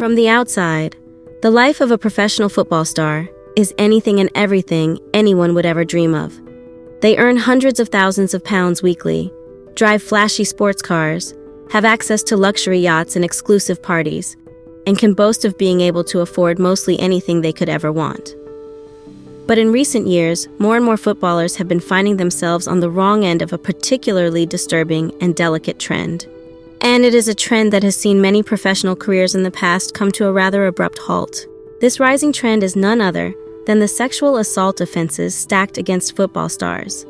From the outside, the life of a professional football star is anything and everything anyone would ever dream of. They earn hundreds of thousands of pounds weekly, drive flashy sports cars, have access to luxury yachts and exclusive parties, and can boast of being able to afford mostly anything they could ever want. But in recent years, more and more footballers have been finding themselves on the wrong end of a particularly disturbing and delicate trend. And it is a trend that has seen many professional careers in the past come to a rather abrupt halt. This rising trend is none other than the sexual assault offenses stacked against football stars.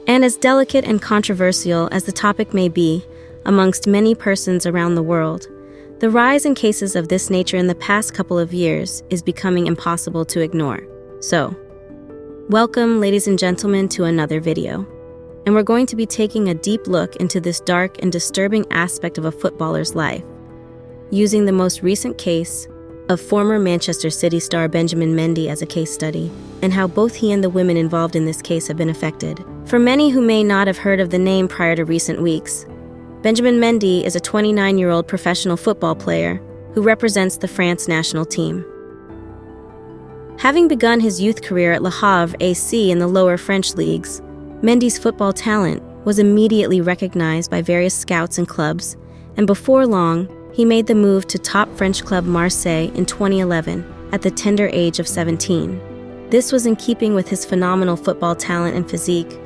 And as delicate and controversial as the topic may be amongst many persons around the world, the rise in cases of this nature in the past couple of years is becoming impossible to ignore. So, welcome, ladies and gentlemen, to another video. And we're going to be taking a deep look into this dark and disturbing aspect of a footballer's life, using the most recent case of former Manchester City star Benjamin Mendy as a case study, and how both he and the women involved in this case have been affected. For many who may not have heard of the name prior to recent weeks, Benjamin Mendy is a 29-year-old professional football player who represents the France national team. Having begun his youth career at Le Havre AC in the lower French leagues, Mendy's football talent was immediately recognized by various scouts and clubs, and before long, he made the move to top French club Marseille in 2011 at the tender age of 17. This was in keeping with his phenomenal football talent and physique,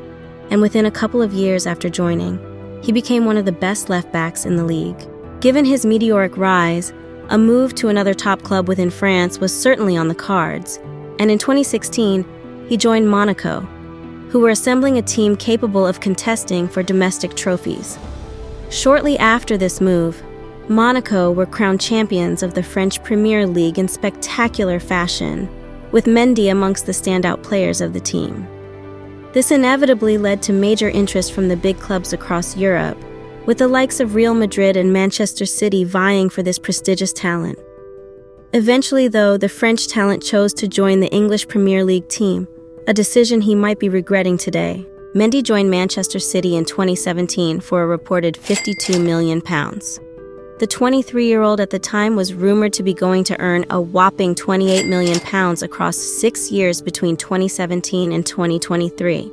and within a couple of years after joining, he became one of the best left-backs in the league. Given his meteoric rise, a move to another top club within France was certainly on the cards, and in 2016, he joined Monaco, who were assembling a team capable of contesting for domestic trophies. Shortly after this move, Monaco were crowned champions of the French Premier League in spectacular fashion, with Mendy amongst the standout players of the team. This inevitably led to major interest from the big clubs across Europe, with the likes of Real Madrid and Manchester City vying for this prestigious talent. Eventually, though, the French talent chose to join the English Premier League team, a decision he might be regretting today. Mendy joined Manchester City in 2017 for a reported £52 million. The 23-year-old at the time was rumored to be going to earn a whopping £28 million across 6 years between 2017 and 2023.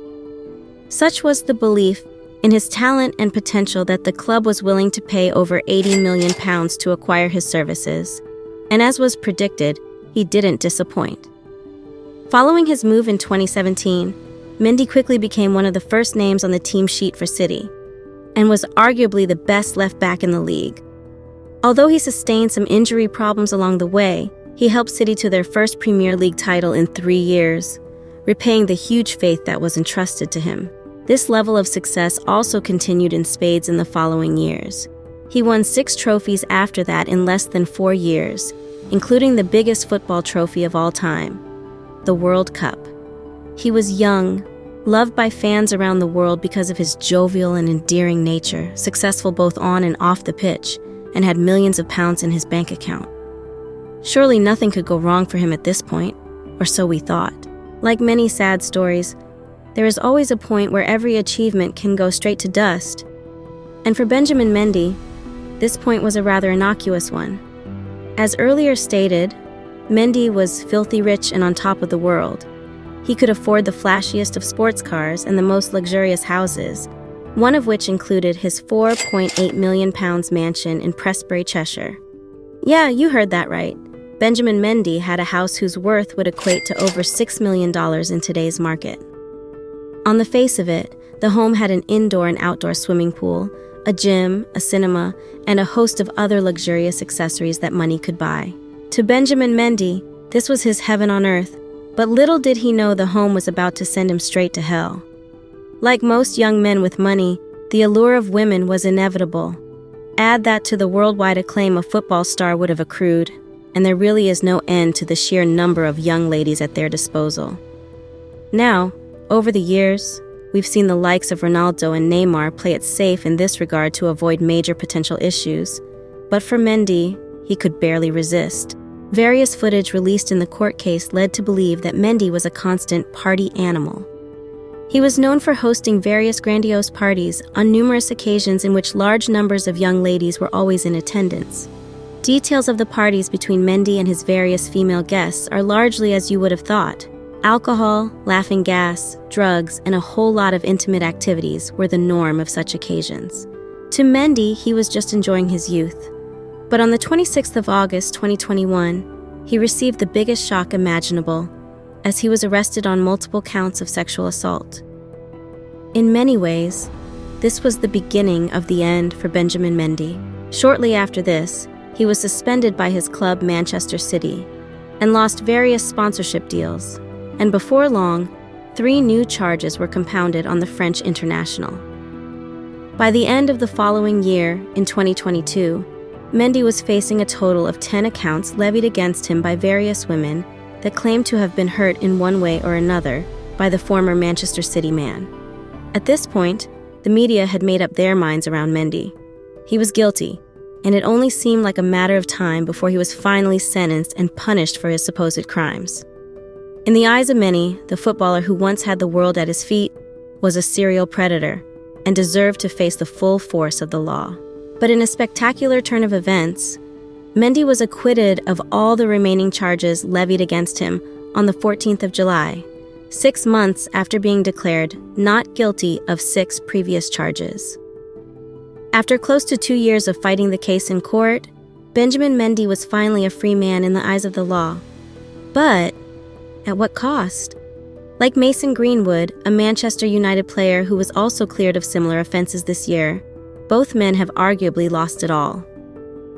Such was the belief in his talent and potential that the club was willing to pay over £80 million to acquire his services. And as was predicted, he didn't disappoint. Following his move in 2017, Mendy quickly became one of the first names on the team sheet for City, and was arguably the best left-back in the league. Although he sustained some injury problems along the way, he helped City to their first Premier League title in 3 years, repaying the huge faith that was entrusted to him. This level of success also continued in spades in the following years. He won 6 trophies after that in less than 4 years, including the biggest football trophy of all time, the World Cup. He was young, loved by fans around the world because of his jovial and endearing nature, successful both on and off the pitch, and had millions of pounds in his bank account. Surely nothing could go wrong for him at this point, or so we thought. Like many sad stories, there is always a point where every achievement can go straight to dust. And for Benjamin Mendy, this point was a rather innocuous one. As earlier stated, Mendy was filthy rich and on top of the world. He could afford the flashiest of sports cars and the most luxurious houses, one of which included his £4.8 million mansion in Prestbury, Cheshire. Yeah, you heard that right. Benjamin Mendy had a house whose worth would equate to over $6 million in today's market. On the face of it, the home had an indoor and outdoor swimming pool, a gym, a cinema, and a host of other luxurious accessories that money could buy. To Benjamin Mendy, this was his heaven on earth, but little did he know the home was about to send him straight to hell. Like most young men with money, the allure of women was inevitable. Add that to the worldwide acclaim a football star would have accrued, and there really is no end to the sheer number of young ladies at their disposal. Now, over the years, we've seen the likes of Ronaldo and Neymar play it safe in this regard to avoid major potential issues, but for Mendy, he could barely resist. Various footage released in the court case led to believe that Mendy was a constant party animal. He was known for hosting various grandiose parties on numerous occasions in which large numbers of young ladies were always in attendance. Details of the parties between Mendy and his various female guests are largely as you would have thought. Alcohol, laughing gas, drugs, and a whole lot of intimate activities were the norm of such occasions. To Mendy, he was just enjoying his youth. But on the 26th of August 2021, he received the biggest shock imaginable, as he was arrested on multiple counts of sexual assault. In many ways, this was the beginning of the end for Benjamin Mendy. Shortly after this, he was suspended by his club Manchester City and lost various sponsorship deals, and before long, 3 new charges were compounded on the French international. By the end of the following year, in 2022, Mendy was facing a total of 10 accounts levied against him by various women that claimed to have been hurt in one way or another by the former Manchester City man. At this point, the media had made up their minds around Mendy. He was guilty, and it only seemed like a matter of time before he was finally sentenced and punished for his supposed crimes. In the eyes of many, the footballer who once had the world at his feet was a serial predator and deserved to face the full force of the law. But in a spectacular turn of events, Mendy was acquitted of all the remaining charges levied against him on the 14th of July, 6 months after being declared not guilty of 6 previous charges. After close to 2 years of fighting the case in court, Benjamin Mendy was finally a free man in the eyes of the law. But at what cost? Like Mason Greenwood, a Manchester United player who was also cleared of similar offenses this year, both men have arguably lost it all.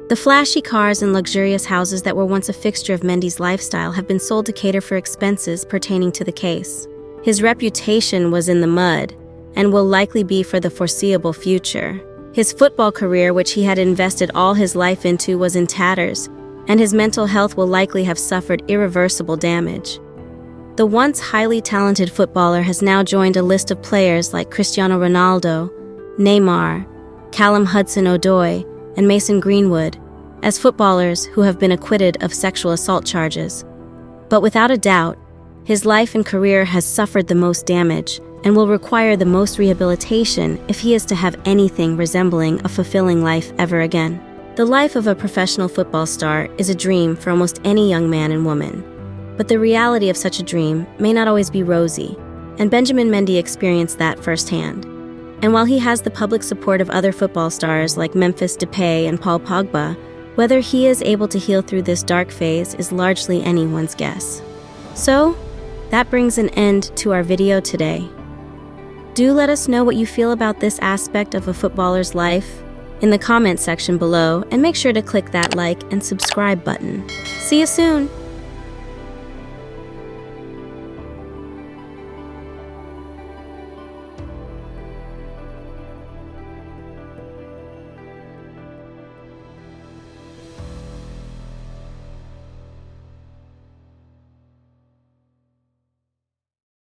The flashy cars and luxurious houses that were once a fixture of Mendy's lifestyle have been sold to cater for expenses pertaining to the case. His reputation was in the mud and will likely be for the foreseeable future. His football career, which he had invested all his life into, was in tatters, and his mental health will likely have suffered irreversible damage. The once highly talented footballer has now joined a list of players like Cristiano Ronaldo, Neymar, Callum Hudson-Odoi, and Mason Greenwood as footballers who have been acquitted of sexual assault charges. But without a doubt, his life and career has suffered the most damage and will require the most rehabilitation if he is to have anything resembling a fulfilling life ever again. The life of a professional football star is a dream for almost any young man and woman. But the reality of such a dream may not always be rosy, and Benjamin Mendy experienced that firsthand. And while he has the public support of other football stars like Memphis Depay and Paul Pogba, whether he is able to heal through this dark phase is largely anyone's guess. So, that brings an end to our video today. Do let us know what you feel about this aspect of a footballer's life in the comments section below, and make sure to click that like and subscribe button. See you soon!